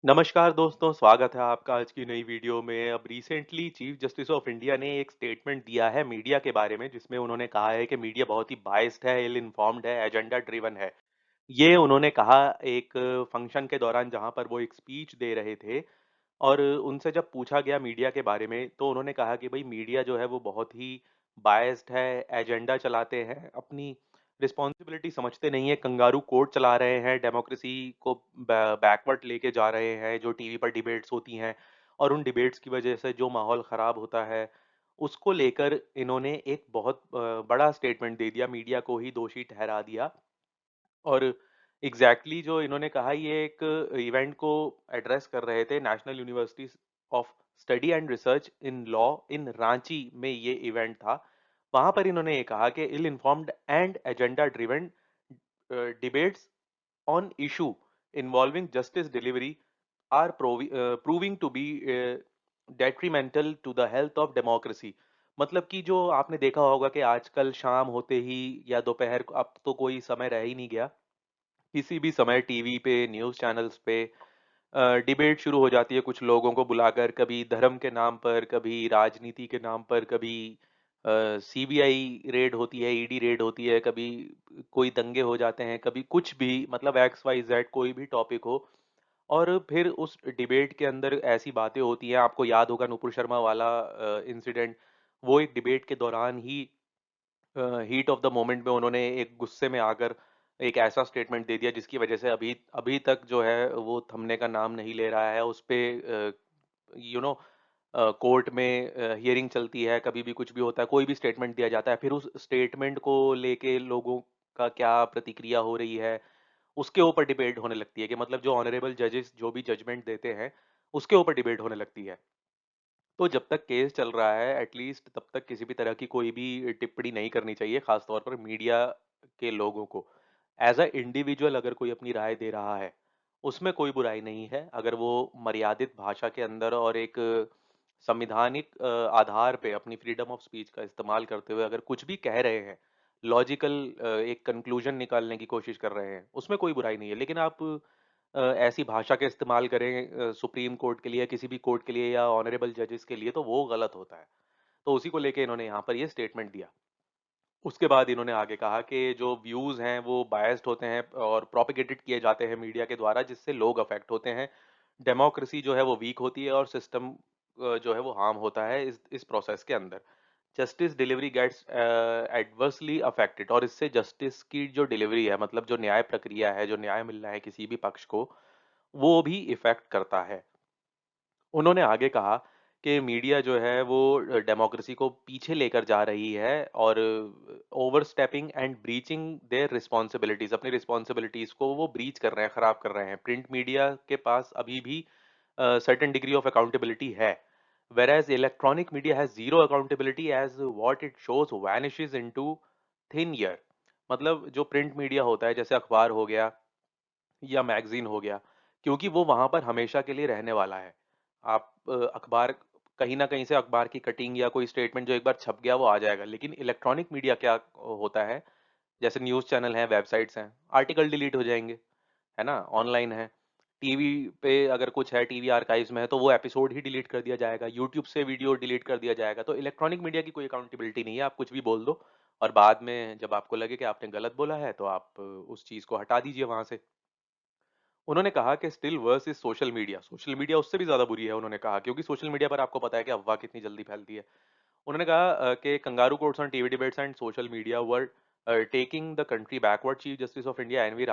नमस्कार दोस्तों, स्वागत है आपका आज की नई वीडियो में। अब recently chief justice of India ने एक स्टेटमेंट दिया है मीडिया के बारे में, जिसमें उन्होंने कहा है कि मीडिया बहुत ही बायस्ड है, इल इन्फॉर्म्ड है, एजेंडा ड्रिवन है। ये उन्होंने कहा एक फंक्शन के दौरान जहां पर वो एक स्पीच दे रहे थे और उनसे जब पूछा गया मीडिया के बारे में, तो उन्होंने कहा कि भई मीडिया जो है वो बहुत ही बायस्ड है, एजेंडा चलाते हैं, अपनी रिस्पॉन्सिबिलिटी समझते नहीं है, कंगारू कोर्ट चला रहे हैं, डेमोक्रेसी को बैकवर्ड लेके जा रहे हैं, जो टीवी पर डिबेट्स होती हैं और उन डिबेट्स की वजह से जो माहौल ख़राब होता है, उसको लेकर इन्होंने एक बहुत बड़ा स्टेटमेंट दे दिया, मीडिया को ही दोषी ठहरा दिया। और एग्जैक्टली जो इन्होंने कहा, ये एक इवेंट को एड्रेस कर रहे थे, national university of study and research in law in Ranchi में ये इवेंट था। वहां पर इन्होंने ये कहा कि ill informed and agenda driven debates on issue involving justice delivery are proving to be detrimental to the health of democracy। मतलब कि जो आपने देखा होगा कि आजकल शाम होते ही या दोपहर को, अब तो कोई समय रह ही नहीं गया, किसी भी समय टीवी पे, न्यूज़ चैनल्स पे डिबेट शुरू हो जाती है कुछ लोगों को बुलाकर, कभी धर्म के नाम पर, कभी राजनीति के नाम पर, कभी सीबीआई रेड होती है, ईडी रेड होती है, कभी कोई दंगे हो जाते हैं, कभी कुछ भी, मतलब एक्स वाई जेड कोई भी टॉपिक हो। और फिर उस डिबेट के अंदर ऐसी बातें होती हैं, आपको याद होगा नुपुर शर्मा वाला इंसिडेंट। वो एक डिबेट के दौरान ही हीट ऑफ द मोमेंट में उन्होंने एक गुस्से में आकर एक ऐसा स्टेटमेंट दे दिया जिसकी वजह से अभी अभी तक जो है वो थमने का नाम नहीं ले रहा है। उस पे यू नो कोर्ट में हियरिंग चलती है, कभी भी कुछ भी होता है, कोई भी स्टेटमेंट दिया जाता है, फिर उस स्टेटमेंट को लेके लोगों का क्या प्रतिक्रिया हो रही है, उसके ऊपर डिबेट होने लगती है कि मतलब जो ऑनरेबल जजेस जो भी जजमेंट देते हैं, उसके ऊपर डिबेट होने लगती है। तो जब तक केस चल रहा है एटलीस्ट तब तक किसी भी तरह की कोई भी टिप्पणी नहीं करनी चाहिए, खास तौर पर मीडिया के लोगों को। एज अ इंडिविजुअल अगर कोई अपनी राय दे रहा है, उसमें कोई बुराई नहीं है, अगर वो मर्यादित भाषा के अंदर और एक संविधानिक आधार पे अपनी फ्रीडम ऑफ स्पीच का इस्तेमाल करते हुए अगर कुछ भी कह रहे हैं, लॉजिकल एक कंक्लूजन निकालने की कोशिश कर रहे हैं, उसमें कोई बुराई नहीं है। लेकिन आप ऐसी भाषा का इस्तेमाल करें सुप्रीम कोर्ट के लिए, किसी भी कोर्ट के लिए या ऑनरेबल जजेस के लिए, तो वो गलत होता है। तो उसी को लेके इन्होंने यहाँ पर ये स्टेटमेंट दिया। उसके बाद इन्होंने आगे कहा कि जो व्यूज़ हैं वो बायस्ड होते हैं और प्रोपेगेटेड किए जाते हैं मीडिया के द्वारा, जिससे लोग अफेक्ट होते हैं। डेमोक्रेसी जो है वो वीक होती है और सिस्टम जो है वो हार्म होता है इस प्रोसेस के अंदर। Justice delivery gets adversely affected, और इससे जस्टिस की जो डिलीवरी है, मतलब जो न्याय प्रक्रिया है, जो न्याय मिलना है किसी भी पक्ष को, वो भी इफेक्ट करता है। उन्होंने आगे कहा कि मीडिया जो है वो डेमोक्रेसी को पीछे लेकर जा रही है और overstepping and breaching there responsibilities, अपनी रिस्पॉन्सिबिलिटीज को वो ब्रीच कर रहे हैं, खराब कर रहे हैं। प्रिंट मीडिया के पास अभी भी सर्टेन डिग्री ऑफ अकाउंटेबिलिटी है, whereas electronic media has zero accountability as what it shows vanishes into thin air। मतलब जो प्रिंट मीडिया होता है, जैसे अखबार हो गया या मैगजीन हो गया, क्योंकि वो वहां पर हमेशा के लिए रहने वाला है। आप अखबार, कहीं ना कहीं से अखबार की कटिंग या कोई स्टेटमेंट जो एक बार छप गया वो आ जाएगा, लेकिन इलेक्ट्रॉनिक मीडिया क्या होता है, जैसे न्यूज़ चैनल हैं, वेबसाइट्स हैं, आर्टिकल डिलीट हो जाएंगे, है ना, ऑनलाइन है। टीवी पे अगर कुछ है, टीवी आर्काइव्स में है, तो वो एपिसोड ही डिलीट कर दिया जाएगा, यूट्यूब से वीडियो डिलीट कर दिया जाएगा। तो इलेक्ट्रॉनिक मीडिया की कोई अकाउंटेबिलिटी नहीं है, आप कुछ भी बोल दो और बाद में जब आपको लगे कि आपने गलत बोला है, तो आप उस चीज़ को हटा दीजिए वहां से। उन्होंने कहा कि still worse is social media, social media उससे भी ज़्यादा बुरी है, उन्होंने कहा, क्योंकि सोशल मीडिया पर आपको पता है कि अफवाह कितनी जल्दी फैलती है। उन्होंने कहा कि kangaroo courts on TV debates and social media were taking the country backward। Chief Justice of India NV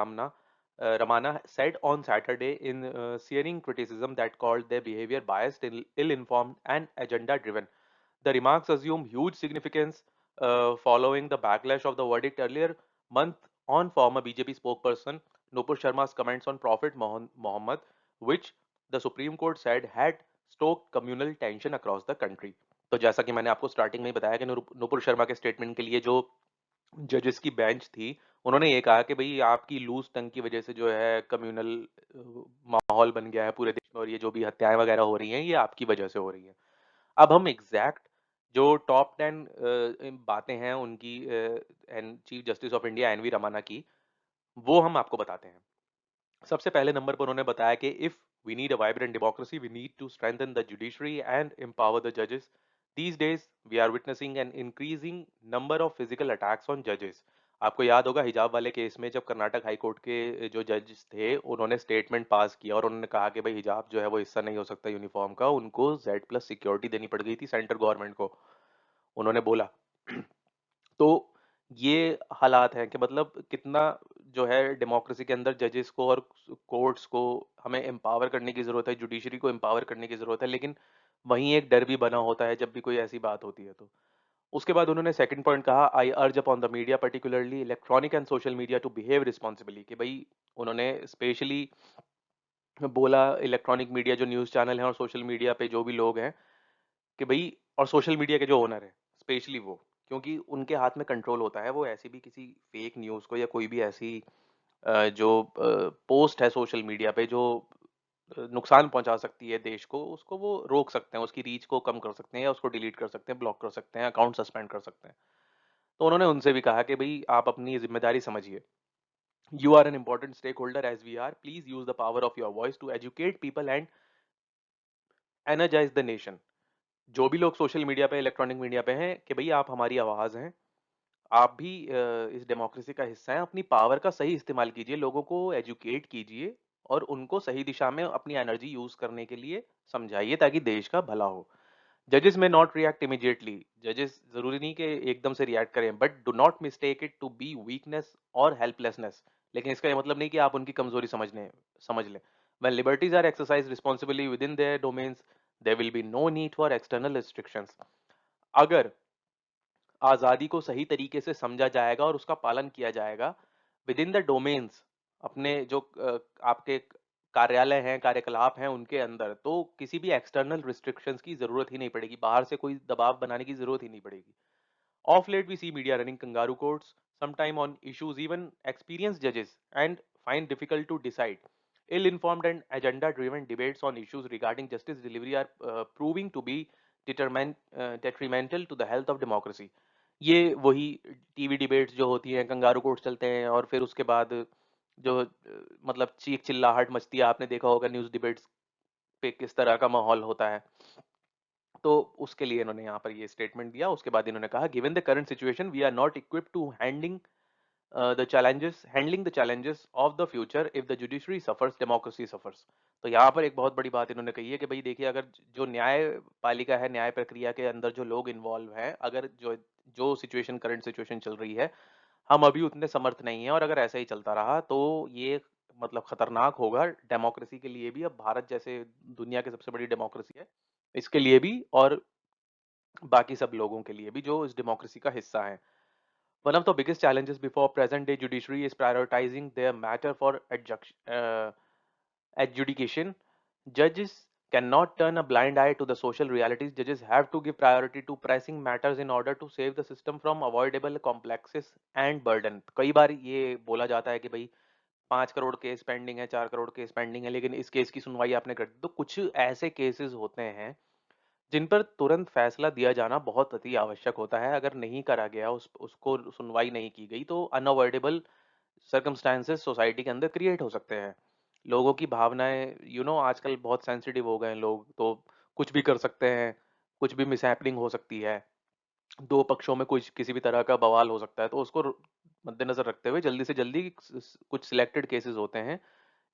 Ramana said on Saturday in searing criticism that called their behavior biased, ill-informed, and agenda-driven. The remarks assume huge significance following the backlash of the verdict earlier month on former BJP spokesperson Nupur Sharma's comments on Prophet Muhammad, which the Supreme Court said had stoked communal tension across the country। तो जैसा कि मैंने आपको starting में ही बताया कि नुपुर शर्मा के statement के लिए जो जजेस की बेंच थी, उन्होंने ये कहा कि भई आपकी लूज़ टंग की वज़ह से जो है कम्युनल माहौल बन गया है पूरे देश में, और ये जो भी हत्याएँ वग़ैरह हो रही हैं, ये आपकी वज़ह से हो रही हैं। अब हम एग्ज़ैक्ट जो टॉप 10 बातें हैं उनकी an chief justice of India NV Ramana की, वो हम आपको बताते हैं। सबसे पहले नंबर पर उन्होंने बताया कि if we need a vibrant democracy we need to strengthen the judiciary and empower the जजेस. These days we are witnessing an increasing number of physical attacks on जजेस. आपको याद होगा हिजाब वाले केस में जब कर्नाटक हाई कोर्ट के जो जज थे उन्होंने स्टेटमेंट पास किया और उन्होंने कहा कि भाई हिजाब जो है वो हिस्सा नहीं हो सकता यूनिफॉर्म का, उनको जेड प्लस सिक्योरिटी देनी पड़ गई थी सेंट्रल गवर्नमेंट को, उन्होंने बोला. तो ये हालात हैं कि मतलब कितना जो है डेमोक्रेसी के अंदर जजेस को और कोर्ट्स को हमें एम्पावर करने की ज़रूरत है, जुडिशरी को एम्पावर करने की ज़रूरत है, लेकिन वहीं एक डर भी बना होता है जब भी कोई ऐसी बात होती है तो. उसके बाद उन्होंने सेकंड पॉइंट कहा, I urge upon the media particularly electronic and social media to behave responsibly. कि भाई उन्होंने स्पेशली बोला इलेक्ट्रॉनिक मीडिया जो न्यूज़ चैनल हैं और सोशल मीडिया पे जो भी लोग हैं कि भाई, और सोशल मीडिया के जो ओनर है स्पेशली वो, क्योंकि उनके हाथ में कंट्रोल होता है, वो ऐसी भी किसी फेक न्यूज़ को या कोई भी ऐसी जो पोस्ट है सोशल मीडिया पे जो नुकसान पहुंचा सकती है देश को, उसको वो रोक सकते हैं, उसकी रीच को कम कर सकते हैं या उसको डिलीट कर सकते हैं, ब्लॉक कर सकते हैं, अकाउंट सस्पेंड कर सकते हैं. तो उन्होंने उनसे भी कहा कि भाई आप अपनी जिम्मेदारी समझिए. You are an important stake holder as we are, please use the power of your voice to educate people and energise the nation. जो भी लोग सोशल मीडिया पे इलेक्ट्रॉनिक मीडिया पे हैं कि भाई आप हमारी आवाज़ हैं, आप भी इस डेमोक्रेसी का हिस्सा हैं, अपनी पावर का सही इस्तेमाल कीजिए, लोगों को एजुकेट कीजिए और उनको सही दिशा में अपनी एनर्जी यूज करने के लिए समझाइए ताकि देश का भला हो. जजेस में नॉट रिएक्ट इमीडिएटली, जजेस जरूरी नहीं कि एकदम से रिएक्ट करें, but do not mistake it to be weakness और हेल्पलेसनेस. लेकिन इसका ये मतलब नहीं कि आप उनकी कमजोरी समझ लें. when liberties are exercised responsibly within their domains there will be no need for external restrictions. अगर आज़ादी को सही तरीके से समझा जाएगा और उसका पालन किया जाएगा विद इन द डोमेन्स, अपने जो आपके कार्यालय हैं, कार्यकलाप हैं उनके अंदर, तो किसी भी एक्सटर्नल रिस्ट्रिक्शंस की जरूरत ही नहीं पड़ेगी, बाहर से कोई दबाव बनाने की जरूरत ही नहीं पड़ेगी. Of late, we see media running kangaroo courts, sometime on issues even experienced judges and find difficult to decide. Ill-informed and agenda-driven debates on issues regarding justice delivery are proving to be detrimental to the health of democracy. ये वही TV debates जो होती हैं, kangaroo court चलते हैं और फिर उसके बाद जो मतलब चीख चिल्लाहट मचती है, आपने देखा होगा न्यूज़ डिबेट्स पे किस तरह का माहौल होता है. तो उसके लिए इन्होंने यहाँ पर ये स्टेटमेंट दिया. उसके बाद इन्होंने कहा, given the current situation we are not equipped to handling the challenges of the future if the judiciary suffers democracy suffers. तो यहाँ पर एक बहुत बड़ी बात इन्होंने कही है कि भाई देखिए, अगर जो न्यायपालिका है, न्याय प्रक्रिया के अंदर जो लोग इन्वॉल्व हैं, अगर जो जो सिचुएशन करंट सिचुएशन चल रही है, हम अभी उतने समर्थ नहीं हैं और अगर ऐसा ही चलता रहा तो ये मतलब खतरनाक होगा डेमोक्रेसी के लिए भी. अब भारत जैसे दुनिया की सबसे बड़ी डेमोक्रेसी है, इसके लिए भी और बाकी सब लोगों के लिए भी जो इस डेमोक्रेसी का हिस्सा हैं. One of the biggest challenges before present day judiciary is prioritizing their matter for adjudication. Judges cannot turn a blind eye to the social realities. Judges have to give priority to pressing matters in order to save the system from avoidable complexes and burden. कई बार ये बोला जाता है कि भाई 5 crore case pending है, 4 crore case pending है, लेकिन इस केस की सुनवाई आपने कर दी. तो कुछ ऐसे केसेस होते हैं जिन पर तुरंत फैसला दिया जाना बहुत अति आवश्यक होता है. अगर नहीं करा गया, उसको सुनवाई नहीं की गई, तो अनअवॉइडेबल सर्कमस्टांसेस सोसाइटी के अंदर क्रिएट हो सकते हैं. लोगों की भावनाएं आजकल बहुत सेंसिटिव हो गए हैं लोग, तो कुछ भी कर सकते हैं, कुछ भी मिसहैपनिंग हो सकती है, दो पक्षों में कुछ किसी भी तरह का बवाल हो सकता है. तो उसको मद्देनजर रखते हुए जल्दी से जल्दी कुछ सिलेक्टेड केसेस होते हैं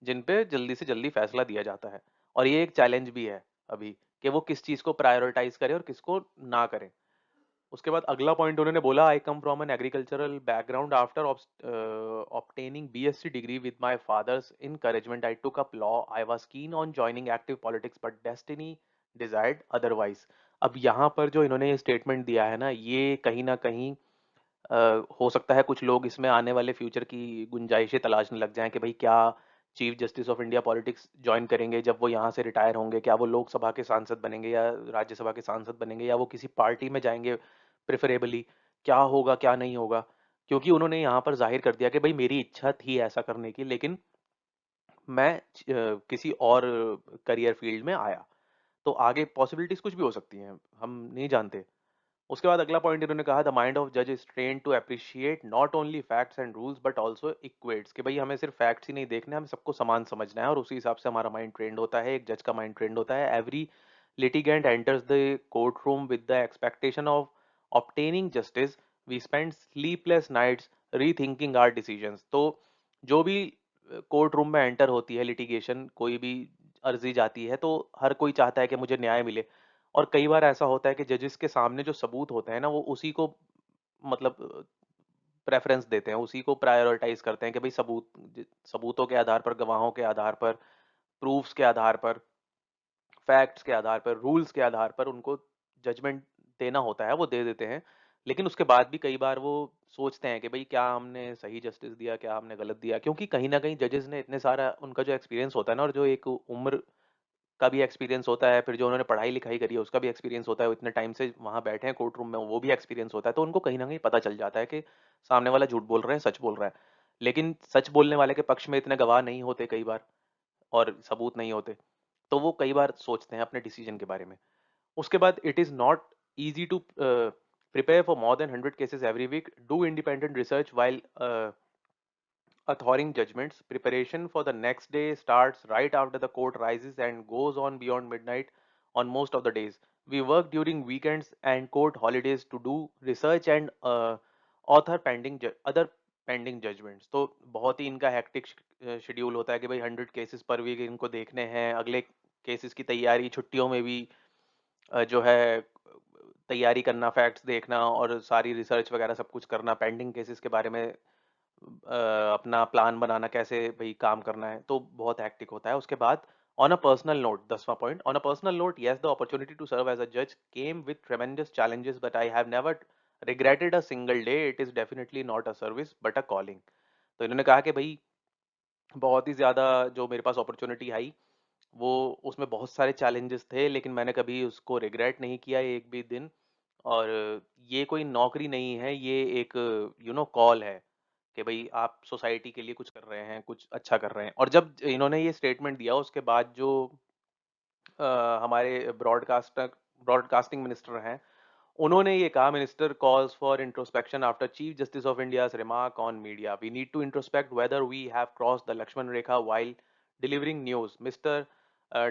जिन पे जल्दी से जल्दी फैसला दिया जाता है. और ये एक चैलेंज भी है अभी कि वो किस चीज को प्रायोरिटाइज करें और किसको ना करें. उसके बाद अगला पॉइंट उन्होंने बोला, I come from an agricultural background after obtaining BSc degree with my father's encouragement I took up law. I was keen on joining active politics but destiny desired otherwise. अब यहाँ पर जो इन्होंने ये स्टेटमेंट दिया है ना, ये कहीं ना कहीं हो सकता है कुछ लोग इसमें आने वाले फ्यूचर की गुंजाइशें तलाशने लग जाएं कि भाई क्या chief justice of India politics join करेंगे जब वो यहाँ से रिटायर होंगे, क्या वो लोकसभा के सांसद बनेंगे या राज्यसभा के सांसद बनेंगे या वो किसी पार्टी में जाएंगे प्रेफरेबली, क्या होगा क्या नहीं होगा. क्योंकि उन्होंने यहाँ पर जाहिर कर दिया कि भाई मेरी इच्छा थी ऐसा करने की, लेकिन मैं किसी और करियर फील्ड में आया. तो आगे पॉसिबिलिटीज कुछ भी हो सकती हैं, हम नहीं जानते. उसके बाद अगला पॉइंट इन्होंने कहा, द माइंड ऑफ जज is train to appreciate not only facts and rules but also equates, कि भाई हमें सिर्फ फैक्ट्स ही नहीं देखने, हमें सबको समान समझना है और उसी हिसाब से हमारा माइंड ट्रेंड होता है, एक जज का माइंड ट्रेंड होता है। Every litigant enters the court room with the expectation of obtaining justice, we spend sleepless nights rethinking our decisions. तो जो भी कोर्ट रूम में एंटर होती है लिटिगेशन, कोई भी अर्जी जाती है, तो हर कोई चाहता है कि मुझे न्याय मिले। और कई बार ऐसा होता है कि जजेस के सामने जो सबूत होते हैं ना, वो उसी को मतलब प्रेफरेंस देते हैं, उसी को प्रायोरिटाइज करते हैं कि भाई सबूतों के आधार पर, गवाहों के आधार पर, प्रूफ्स के आधार पर, फैक्ट्स के आधार पर, रूल्स के आधार पर उनको जजमेंट देना होता है, वो दे देते हैं। लेकिन उसके बाद भी कई बार वो सोचते हैं कि भाई क्या हमने सही जस्टिस दिया, क्या हमने गलत दिया, क्योंकि कहीं ना कहीं जजेस ने इतने सारा, उनका जो एक्सपीरियंस होता है ना, और जो एक उम्र का भी एक्सपीरियंस होता है, फिर जो उन्होंने पढ़ाई लिखाई करी है उसका भी एक्सपीरियंस होता है, वो इतने टाइम से वहाँ बैठे हैं कोर्ट रूम में, वो भी एक्सपीरियंस होता है, तो उनको कहीं ना कहीं पता चल जाता है कि सामने वाला झूठ बोल रहा है, सच बोल रहा है। लेकिन सच बोलने वाले के पक्ष में इतने गवाह नहीं होते कई बार, और सबूत नहीं होते, तो वो कई बार सोचते हैं अपने डिसीजन के बारे में। उसके बाद, it is not easy to prepare for more than 100 cases every week, do independent research while authoring judgments. Preparation for the next day starts right after the court rises and goes on beyond midnight on most of the days. We work during weekends and court holidays to do research and author other pending judgments. तो बहुत ही इनका hectic schedule होता है कि भाई 100 cases पर week इनको देखने हैं, अगले केसेस की तैयारी, छुट्टियों में भी जो है तैयारी करना, फैक्ट्स देखना और सारी रिसर्च वगैरह सब कुछ करना, पेंडिंग केसेस के बारे में अपना प्लान बनाना, कैसे भाई काम करना है, तो बहुत हेक्टिक होता है। उसके बाद, ऑन अ पर्सनल नोट, 10वां point, on a personal note, yes the opportunity to serve as a जज came with tremendous challenges but I have never regretted a single day, it is definitely not a service but a calling. तो इन्होंने कहा कि भाई बहुत ही ज़्यादा जो मेरे पास अपॉर्चुनिटी आई, वो उसमें बहुत सारे चैलेंजेस थे, लेकिन मैंने कभी उसको रिग्रेट नहीं किया एक भी दिन। और ये कोई नौकरी नहीं है, ये एक कॉल है कि भाई आप सोसाइटी के लिए कुछ कर रहे हैं, कुछ अच्छा कर रहे हैं। और जब इन्होंने ये स्टेटमेंट दिया, उसके बाद जो हमारे ब्रॉडकास्टिंग मिनिस्टर हैं, उन्होंने ये कहा, minister calls for introspection after chief justice of India's remark on media, we need to introspect whether we have cross the Lakshman rekha while delivering news, mister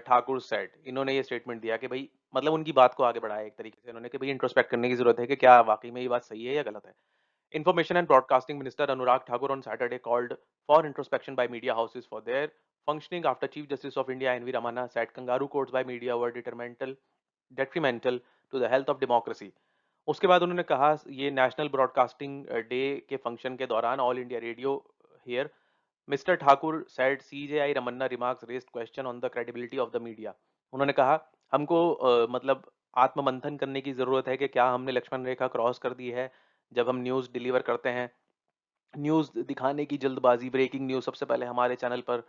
Thakur said. इन्होंने ये स्टेटमेंट दिया कि भाई, मतलब उनकी बात को आगे बढ़ाया एक तरीके से इन्होंने कि भाई इंट्रोस्पेक्ट करने की जरूरत है कि क्या वाकई में ये बात सही है या गलत है। Information and Broadcasting Minister Anurag Thakur on Saturday called for introspection by media houses for their functioning after Chief Justice of India N.V. Ramana said kangaroo courts by media were detrimental to the health of democracy. उसके बाद उन्होंने कहा, ये national broadcasting day के function के दौरान all India radio here, mister Thakur said CJI Ramana remarks raised question on the credibility of the media. उन्होंने कहा, हमको मतलब आत्ममंथन करने की ज़रूरत है कि क्या हमने लक्ष्मण रेखा क्रॉस कर दी है जब हम न्यूज़ डिलीवर करते हैं। न्यूज़ दिखाने की जल्दबाजी, ब्रेकिंग न्यूज़ सबसे पहले हमारे चैनल पर,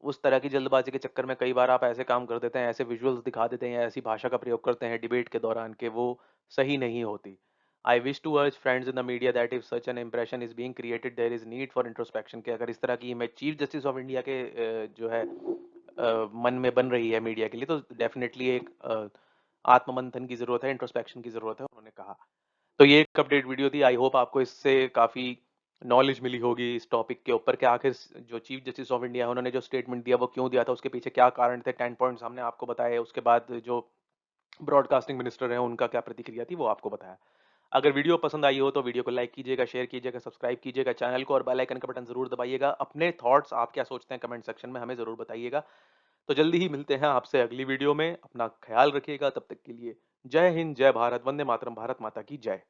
उस तरह की जल्दबाजी के चक्कर में कई बार आप ऐसे काम कर देते हैं, ऐसे विजुअल्स दिखा देते हैं या ऐसी भाषा का प्रयोग करते हैं डिबेट के दौरान कि वो सही नहीं होती। I wish to urge friends in the media that if such an impression is being created there is need for introspection, कि अगर इस तरह की image chief justice of India के जो है मन में बन रही है मीडिया के लिए, तो डेफिनेटली एक आत्ममंथन की जरूरत है, इंट्रोस्पेक्शन की जरूरत है, उन्होंने कहा। तो ये एक अपडेट वीडियो थी। आई होप आपको इससे काफ़ी नॉलेज मिली होगी इस टॉपिक के ऊपर कि आखिर जो चीफ जस्टिस ऑफ इंडिया है, उन्होंने जो स्टेटमेंट दिया वो क्यों दिया था, उसके पीछे क्या कारण थे, 10 पॉइंट्स हमने आपको बताए। उसके बाद जो ब्रॉडकास्टिंग मिनिस्टर हैं उनका क्या प्रतिक्रिया थी वो आपको बताया। अगर वीडियो पसंद आई हो तो वीडियो को लाइक कीजिएगा, शेयर कीजिएगा, सब्सक्राइब कीजिएगा चैनल को, और बेल आइकन का बटन जरूर दबाइएगा। अपने थॉट्स आप क्या सोचते हैं कमेंट सेक्शन में हमें जरूर बताइएगा। तो जल्दी ही मिलते हैं आपसे अगली वीडियो में। अपना ख्याल रखिएगा, तब तक के लिए जय हिंद, जय भारत, वंदे मातरम, भारत माता की जय।